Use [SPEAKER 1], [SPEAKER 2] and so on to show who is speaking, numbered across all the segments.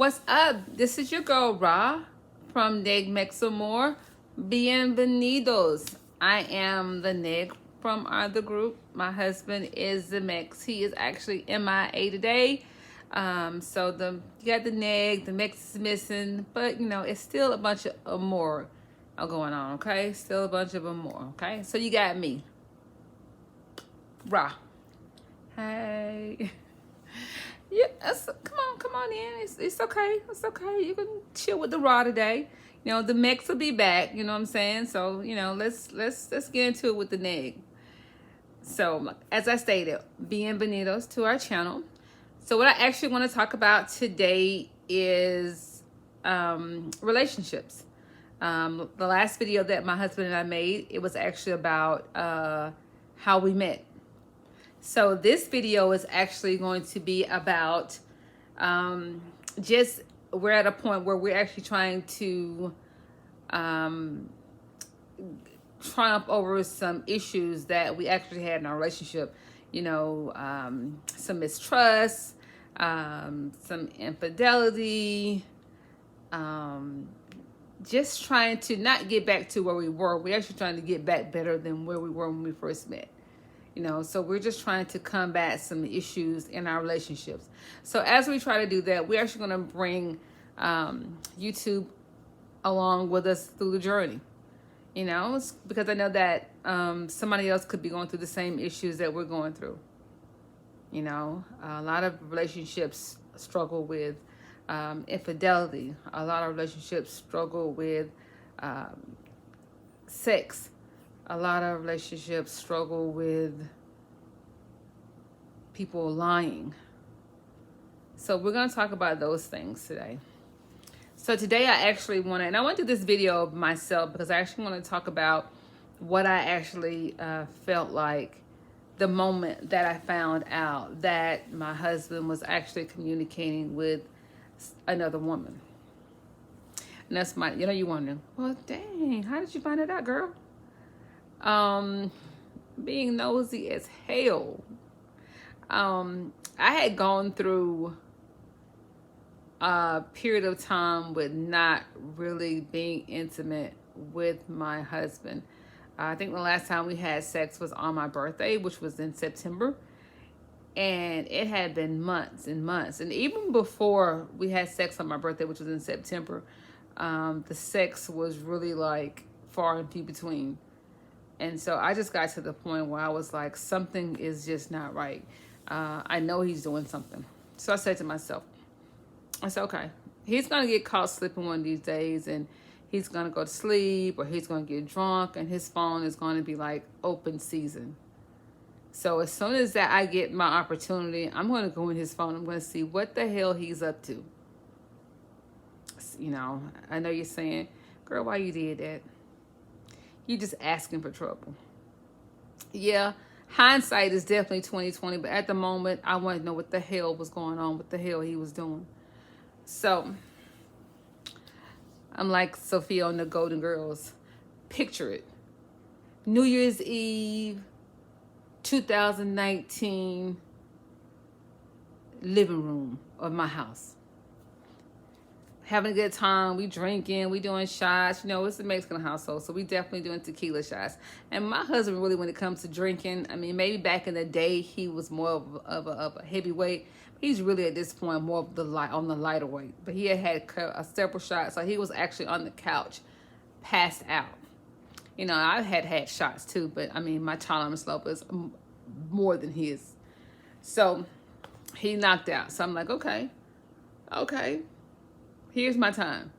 [SPEAKER 1] What's up? This is your girl Ra from Neg Mexamore. Bienvenidos. I am the Neg from the group. My husband is the Mex. He is actually MIA today. So you got the Neg, the Mex is missing, but it's still a bunch of Amore going on, okay? Still a bunch of Amore, okay? So you got me. Ra. Hey. Yeah, come on in. It's okay. It's okay. You can chill with the Raw today. The Mex will be back. You know what I'm saying? So let's get into it with the Neg. So as I stated, bienvenidos to our channel. So what I actually want to talk about today is relationships. The last video that my husband and I made, it was actually about how we met. So this video is actually going to be about just we're at a point where we're actually trying to triumph over some issues that we actually had in our relationship. Some mistrust, some infidelity, just trying to not get back to where we were. We're actually trying to get back better than where we were when we first met. So we're just trying to combat some issues in our relationships. So as we try to do that, we're actually going to bring YouTube along with us through the journey. Because I know that somebody else could be going through the same issues that we're going through. A lot of relationships struggle with infidelity. A lot of relationships struggle with sex. A lot of relationships struggle with people lying. So we're going to talk about those things today. So today I actually want to do this video of myself because I actually want to talk about what I actually felt like the moment that I found out that my husband was actually communicating with another woman. And that's you're wondering, well, dang, how did you find it out, girl? Being nosy as hell. I had gone through a period of time with not really being intimate with my husband. I think the last time we had sex was on my birthday, which was in September. And it had been months and months. And even before we had sex on my birthday, which was in September, the sex was really like far and few between. And so I just got to the point where I was like, something is just not right. I know he's doing something. So I said to myself, okay, he's going to get caught slipping one of these days and he's going to go to sleep or he's going to get drunk and his phone is going to be like open season. So as soon as that I get my opportunity, I'm going to go in his phone. I'm going to see what the hell he's up to. I know you're saying, girl, why you did that? You're just asking for trouble. Yeah, hindsight is definitely 2020, but at the moment, I want to know what the hell was going on, what the hell he was doing. So, I'm like Sophia on the Golden Girls. Picture it. New Year's Eve, 2019, living room of my house. Having a good time, we drinking, we doing shots. It's a Mexican household, so we definitely doing tequila shots. And my husband really, when it comes to drinking, maybe back in the day he was more of a heavyweight. He's really at this point more of on the lighter weight. But he had several shots, so he was actually on the couch, passed out. I had shots too, but my tolerance level is more than his. So he knocked out. So I'm like, okay. Here's my time.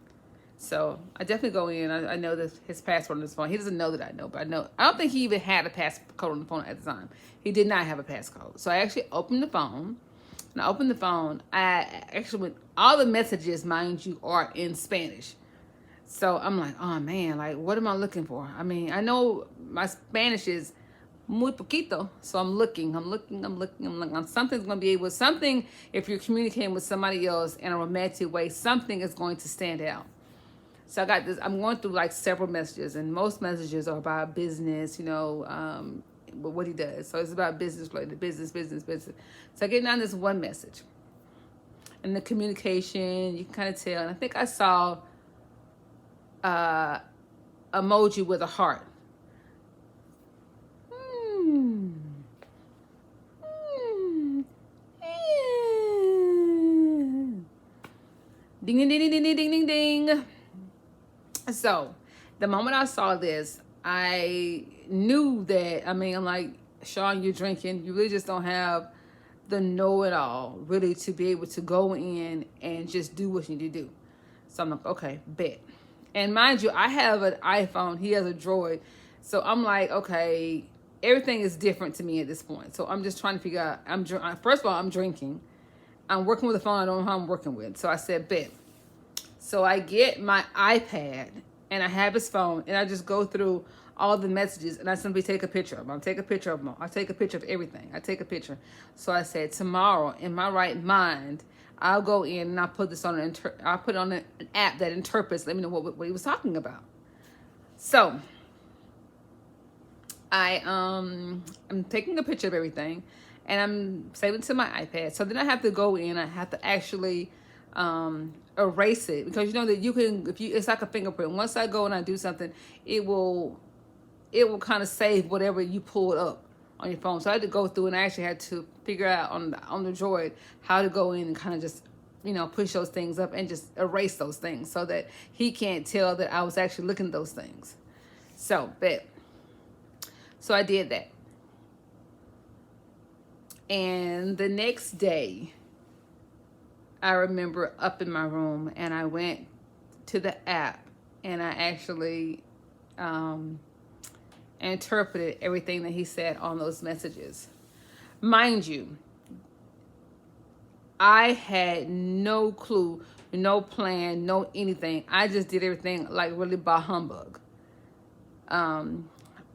[SPEAKER 1] So I definitely go in. I know that his password on his phone. He doesn't know that I know, but I know. I don't think he even had a passcode on the phone at the time. He did not have a passcode. So I actually opened the phone. And I opened the phone. I actually went, all the messages, mind you, are in Spanish. So I'm like, oh man, like what am I looking for? I know my Spanish is muy poquito. So I'm looking. Something's going to be able, something, if you're communicating with somebody else in a romantic way, something is going to stand out. So I got this, I'm going through like several messages, and most messages are about business, what he does. So it's about business related, business. So I get down this one message. and the communication, you can kind of tell. And I think I saw emoji with a heart. Ding, ding, ding, ding, ding, ding, ding, ding. So the moment I saw this, I knew that, I'm like, Sean, you're drinking. You really just don't have the know-it-all, really, to be able to go in and just do what you need to do. So I'm like, okay, bet. And mind you, I have an iPhone. He has a Droid. So I'm like, okay, everything is different to me at this point. So I'm just trying to figure out, first of all, I'm drinking. I'm working with a phone I don't know how I'm working with. So I said, bet. So I get my iPad and I have his phone and I just go through all the messages and I simply take a picture of them. I'll take a picture of them. I'll take a picture of everything. I take a picture. So I said, tomorrow, in my right mind, I'll go in and I'll put this on I'll put it on an app that interprets, let me know what he was talking about. So I'm taking a picture of everything and I'm saving it to my iPad. So then I have to go in, I have to actually erase it, because you know that you can, it's like a fingerprint. Once I go and I do something, it will kind of save whatever you pulled up on your phone. So I had to go through and I actually had to figure out on the Droid how to go in and kind of just, push those things up and just erase those things so that he can't tell that I was actually looking at those things. So I did that. And the next day, I remember up in my room and I went to the app and I actually interpreted everything that he said on those messages. Mind you, I had no clue, no plan, no anything. I just did everything like really by humbug.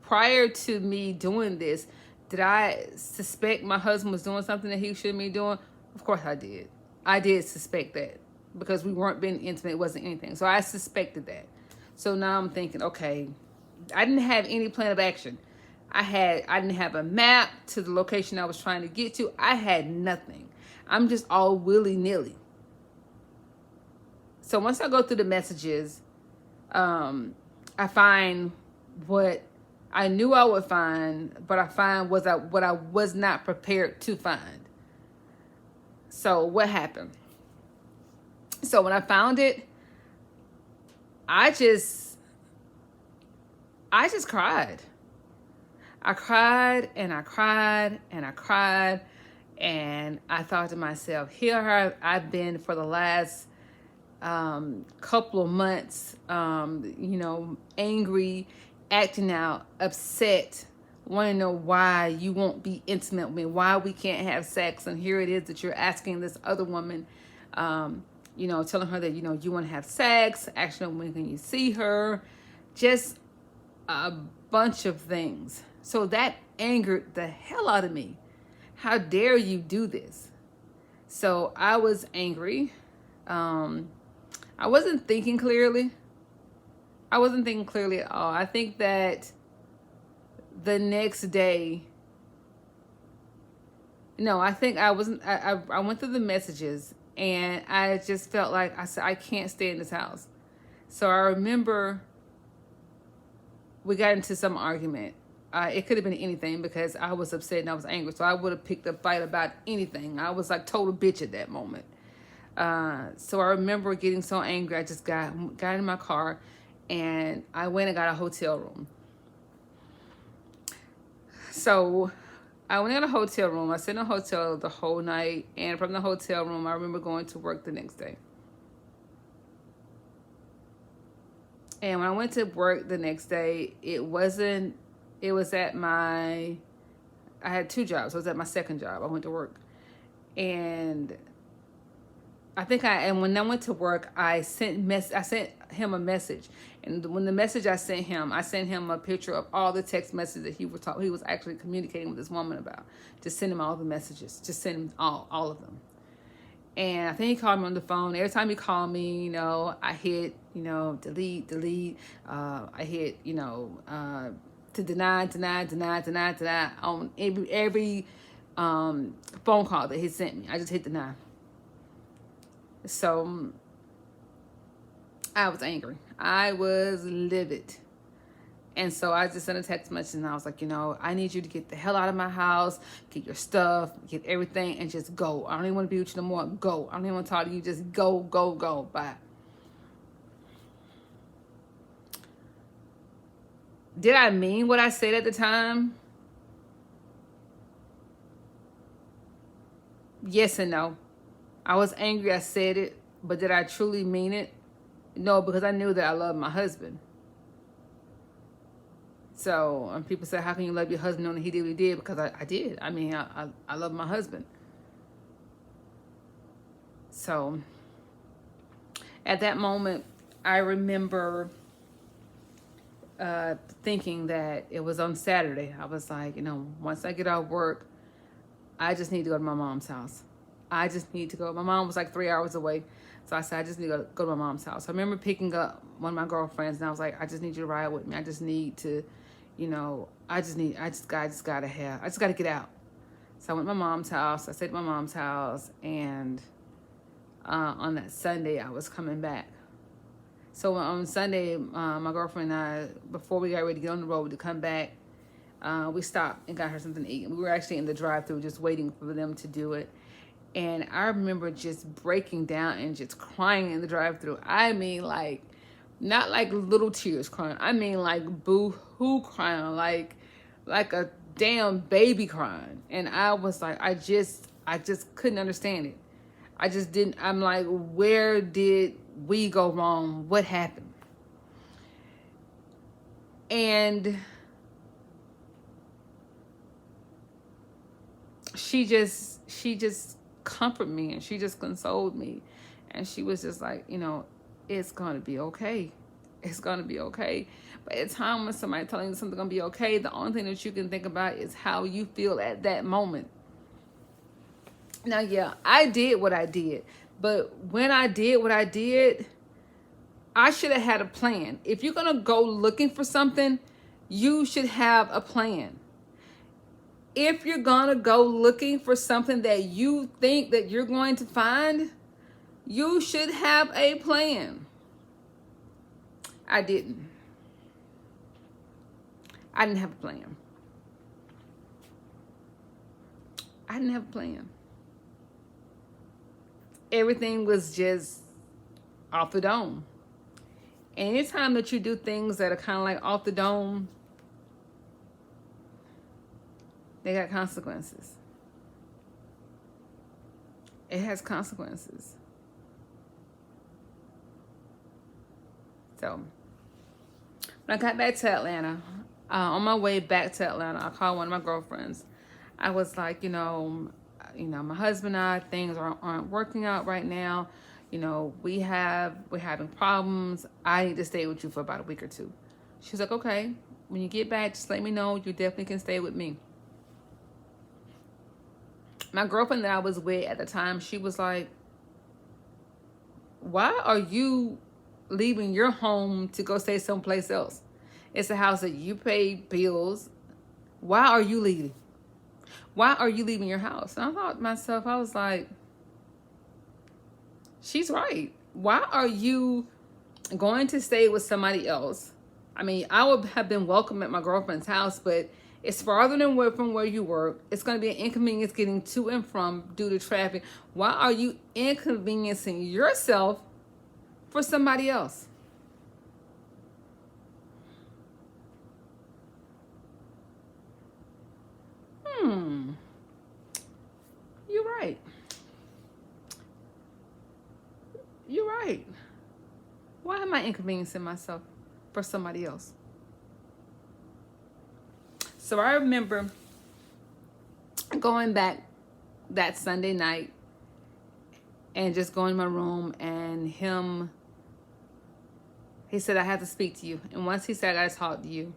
[SPEAKER 1] Prior to me doing this, did I suspect my husband was doing something that he shouldn't be doing? Of course I did. I did suspect that because we weren't being intimate. It wasn't anything. So I suspected that. So now I'm thinking, okay, I didn't have any plan of action. I didn't have a map to the location I was trying to get to. I had nothing. I'm just all willy-nilly. So once I go through the messages, I find what I knew I would find, but I find what I was not prepared to find. So what happened? So when I found it, I just cried. I cried and I cried and I cried. And I thought to myself, here I've been for the last couple of months, angry, acting out, upset, want to know why you won't be intimate with me, why we can't have sex. And here it is that you're asking this other woman, telling her that, you want to have sex. Actually, when can you see her? Just a bunch of things. So that angered the hell out of me. How dare you do this? So I was angry. I wasn't thinking clearly. I wasn't thinking clearly at all. I think that the next day, I think I wasn't, I went through the messages and I just felt like I said, I can't stay in this house. So I remember we got into some argument. It could have been anything because I was upset and I was angry. So I would have picked a fight about anything. I was like total bitch at that moment. So I remember getting so angry. I just got in my car and I went and got a hotel room. So I went in a hotel room. I stayed in a hotel the whole night. And from the hotel room, I remember going to work the next day. And when I went to work the next day, I had two jobs. It was at my second job. I went to work. And when I went to work, I sent him a message. And when the message I sent him a picture of all the text messages that he was actually communicating with this woman about. Just send him all the messages. Just send him all of them. And I think he called me on the phone. Every time he called me, I hit, delete. I hit, to deny on every phone call that he sent me. I just hit deny. So I was angry. I was livid. And so I just sent a text message and I was like, I need you to get the hell out of my house, get your stuff, get everything, and just go. I don't even want to be with you no more. Go. I don't even want to talk to you. Just go, go, go. Bye. Did I mean what I said at the time? Yes and no. I was angry, I said it, but did I truly mean it? No, because I knew that I loved my husband. So, and people say, how can you love your husband knowing he did what he did? Because I did. I mean, I love my husband. So, at that moment, I remember thinking that it was on Saturday. I was like, once I get out of work, I just need to go to my mom's house. I just need to go. My mom was like 3 hours away. So I said, I just need to go to my mom's house. I remember picking up one of my girlfriends and I was like, I just need you to ride with me. I just need to, I just got to get out. So I went to my mom's house. I stayed at my mom's house. And on that Sunday, I was coming back. So on Sunday, my girlfriend and I, before we got ready to get on the road to come back, we stopped and got her something to eat. We were actually in the drive-thru just waiting for them to do it. And I remember just breaking down and just crying in the drive-thru. I mean, like, not like little tears crying. I mean, like boo-hoo crying, like a damn baby crying. And I was like, I just couldn't understand it. I just didn't. I'm like, where did we go wrong? What happened? And she just comforted me and she just consoled me. And she was just like, it's going to be okay. It's going to be okay. But at a time when somebody telling you something's going to be okay, the only thing that you can think about is how you feel at that moment. Now, yeah, I did what I did. But when I did what I did, I should have had a plan. If you're going to go looking for something, you should have a plan. If you're going to go looking for something that you think that you're going to find, you should have a plan. I didn't. I didn't have a plan. I didn't have a plan. Everything was just off the dome. And anytime that you do things that are kind of like off the dome, they got consequences. It has consequences. So, when I got back to Atlanta, on my way back to Atlanta, I called one of my girlfriends. I was like, my husband and I, things aren't working out right now. We're having problems. I need to stay with you for about a week or two. She was like, okay, when you get back, just let me know. You definitely can stay with me. My girlfriend that I was with at the time, she was like, why are you leaving your home to go stay someplace else? It's a house that you pay bills. Why are you leaving? Why are you leaving your house? And I thought to myself, I was like, she's right. Why are you going to stay with somebody else? I mean, I would have been welcome at my girlfriend's house, but it's farther than from where you work. It's going to be an inconvenience getting to and from due to traffic. Why are you inconveniencing yourself for somebody else? You're right. You're right. Why am I inconveniencing myself for somebody else? So I remember going back that Sunday night and just going in my room, and he said, I have to speak to you. And once he said, I got to talk to you,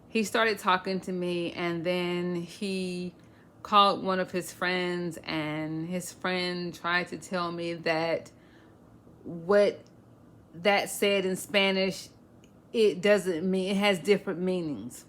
[SPEAKER 1] he started talking to me, and then he called one of his friends, and his friend tried to tell me that what that said in Spanish, it doesn't mean, it has different meanings.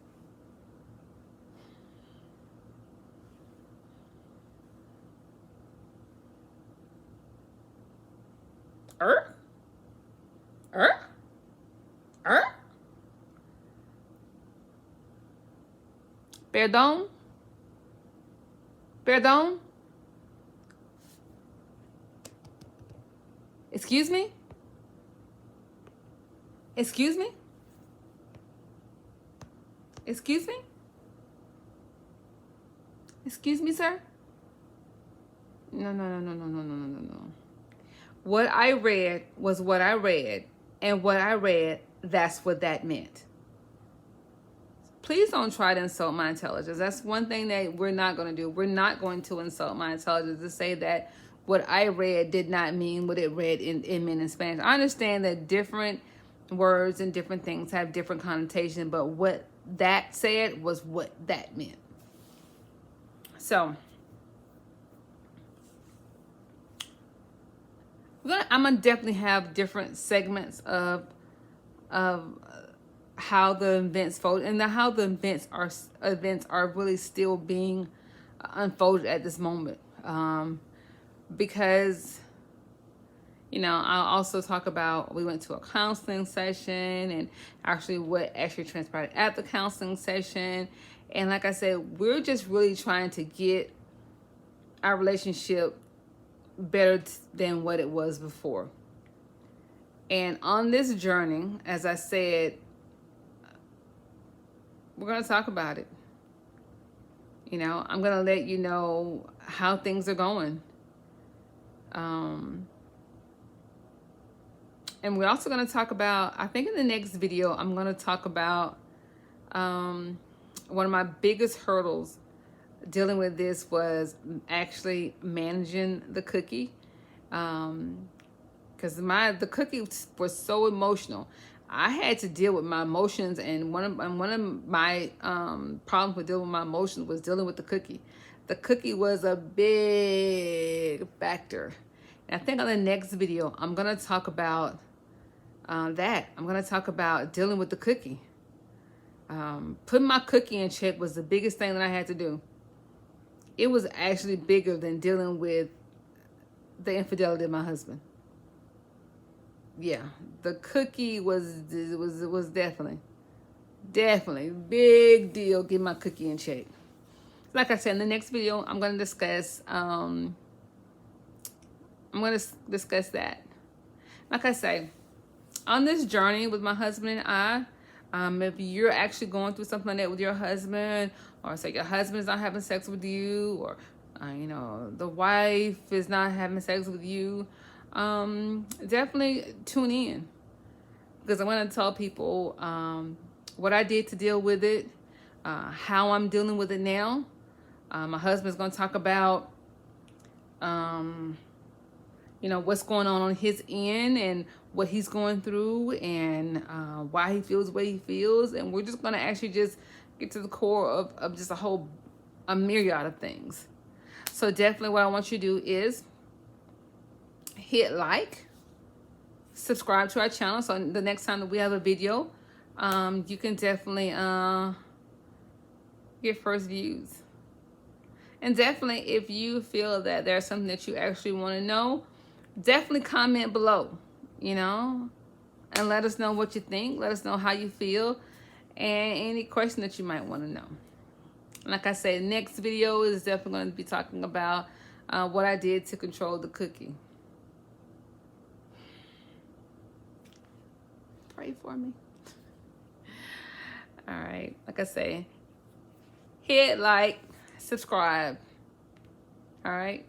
[SPEAKER 1] Perdón? Perdón? Excuse me? Excuse me? Excuse me? Excuse me, sir? No, no, no, no, no, no, no, no, no, no. What I read was what I read, and what I read, that's what that meant. Please don't try to insult my intelligence. That's one thing that we're not going to do. We're not going to insult my intelligence to say that what I read did not mean what it read meant in Spanish. I understand that different words and different things have different connotation, but what that said was what that meant. So I'm gonna definitely have different segments of how the events fold and how the events are really still being unfolded at this moment, because I'll also talk about, we went to a counseling session and actually what actually transpired at the counseling session. And like I said, we're just really trying to get our relationship better than what it was before. And on this journey, as I said, we're going to talk about it. I'm going to let you know how things are going. And we're also going to talk about, I think in the next video, I'm going to talk about one of my biggest hurdles dealing with this was actually managing the cookie. Because the cookie was so emotional. I had to deal with my emotions, and one of my problems with dealing with my emotions was dealing with the cookie. The cookie was a big factor. And I think on the next video, I'm going to talk about that. I'm going to talk about dealing with the cookie. Putting my cookie in check was the biggest thing that I had to do. It was actually bigger than dealing with the infidelity of my husband. Yeah, the cookie was definitely big deal. Get my cookie in check. Like I said, in the next video, I'm going to discuss. I'm going to discuss that. Like I say, on this journey with my husband and I, if you're actually going through something like that with your husband, or say your husband is not having sex with you, or the wife is not having sex with you, definitely tune in, because I want to tell people what I did to deal with it, how I'm dealing with it now. My husband's going to talk about what's going on his end and what he's going through, and why he feels the way he feels. And we're just going to actually just get to the core of just a myriad of things. So definitely what I want you to do is hit like, subscribe to our channel, so the next time that we have a video, you can definitely get first views. And definitely, if you feel that there's something that you actually want to know, definitely comment below, and let us know what you think. Let us know how you feel and any question that you might want to know. Like I said, next video is definitely going to be talking about what I did to control the cookie. Pray for me. All right. Like I say, hit like, subscribe. All right.